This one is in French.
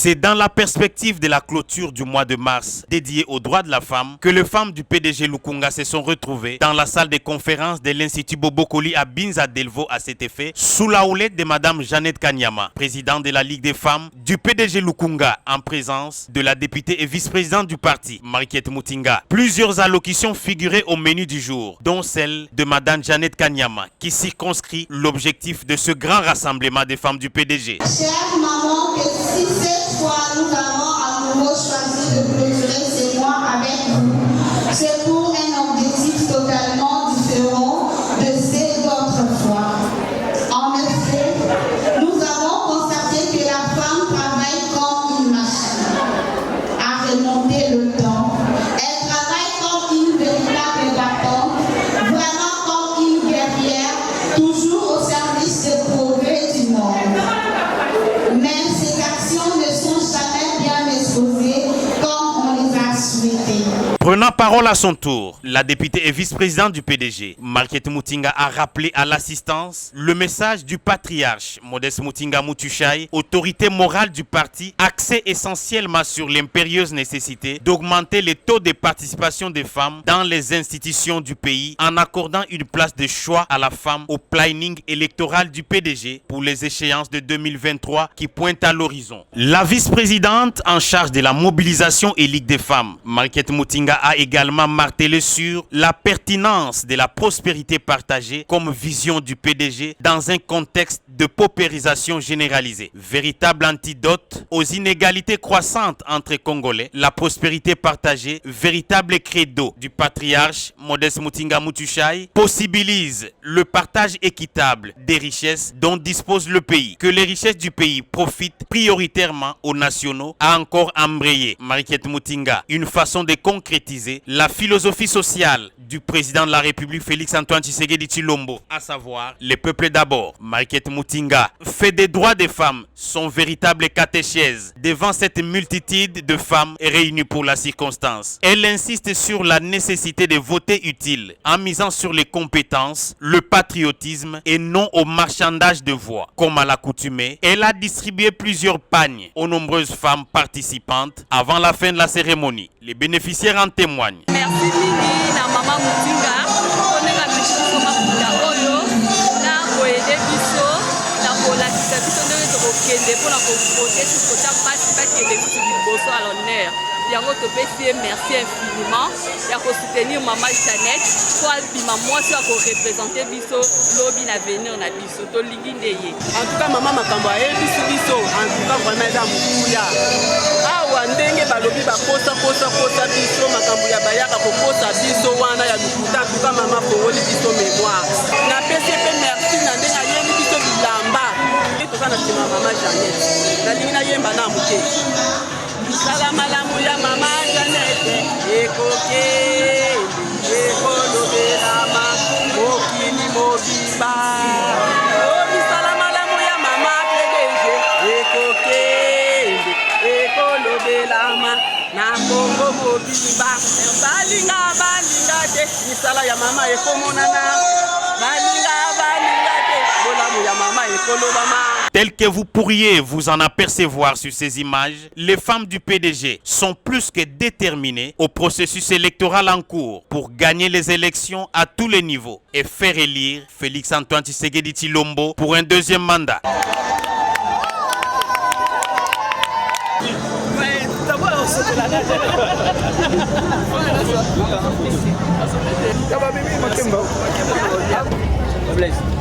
C'est dans la perspective de la clôture du mois de mars dédié aux droits de la femme que les femmes du PDG Lukunga se sont retrouvées dans la salle de conférence de l'Institut Bobokoli à Binza Delvaux à cet effet, sous la houlette de Madame Jeannette Kanyama, présidente de la Ligue des femmes du PDG Lukunga, en présence de la députée et vice-présidente du parti, Mariquette Mutinga. Plusieurs allocutions figuraient au menu du jour, dont celle de Madame Jeannette Kanyama, qui circonscrit l'objectif de ce grand rassemblement des femmes du PDG. Chère maman, que si cette fois nous avons à nouveau choisi de clôturer ces mois avec vous, c'est pour un objectif totalement différent de ces d'autrefois. En effet, nous avons constaté que la femme travaille comme une machine à remonter le temps. Elle travaille comme une véritable battante, vraiment comme une guerrière, toujours au service des progrès du monde. Même ces actions ne sont jamais bien exposées comme on les a souhaitées. Prenant parole à son tour, la députée et vice-présidente du PDG, Mariquette Mutinga, a rappelé à l'assistance le message du patriarche Modeste Mutinga Mutushai, autorité morale du parti, axé essentiellement sur l'impérieuse nécessité d'augmenter les taux de participation des femmes dans les institutions du pays en accordant une place de choix à la femme au planning électoral du PDG pour les échéances de 2023 qui pointent à l'horizon. La vice-présidente en charge de la mobilisation et Ligue des femmes, Mariquette Mutinga, a également martelé sur la pertinence de la prospérité partagée comme vision du PDG dans un contexte de paupérisation généralisée. Véritable antidote aux inégalités croissantes entre Congolais, la prospérité partagée, véritable credo du patriarche Modeste Mutinga Mutushai, possibilise le partage équitable des richesses dont dispose le pays. Que les richesses du pays profitent prioritairement aux nationaux a encore embrayé Mariquette Mutinga, une façon de concrétiser la philosophie sociale du président de la République Félix-Antoine Tshisekedi Tshilombo, à savoir le peuple d'abord. Mariquette Mutinga fait des droits des femmes son véritable catéchèse devant cette multitude de femmes réunies pour la circonstance. Elle insiste sur la nécessité de voter utile en misant sur les compétences, le patriotisme et non au marchandage de voix. Comme à l'accoutumée, elle a distribué plusieurs pagnes aux nombreuses femmes participantes avant la fin de la cérémonie. Les bénéficiaires en témoignent. Merci Lili na Maman Mutinga konenga biso mafuta oyo na koyede biso na kolakisa biso ndenge tokokende mpona kovote sikota mpasi bakende biso liboso à l'honneur. Yango topesi merci infiniment ya kosoutenir Maman Jeannette po abima mwasi ya korepresente biso lobi na venir na biso tolingi nde ye. En tout cas mama makambo ayebisi biso en tout cas vraiment eza mokuya awa ndenge balobi bakosa biso makambo ya bayaka kokosa biso wana ya lukuta en tout cas mama kongoli biso mémoire napesi mpe merci na ndenge ayebi biso bilamba toza na nsima Mama Jeannette nalingi nayemba na moke sala malamu ya Mama Jeannette ekokende ekolobelama mokili mobimba obisala malamu ya Mama PDG ekokende ekolobelama na Kongo mobimba balinga te misala ya mama ekomonana balinga te bolamu ya mama ekolobama. Tel que vous pourriez vous en apercevoir sur ces images, les femmes du PDG sont plus que déterminées au processus électoral en cours pour gagner les élections à tous les niveaux et faire élire Félix-Antoine Tshisekedi Tshilombo pour un deuxième mandat.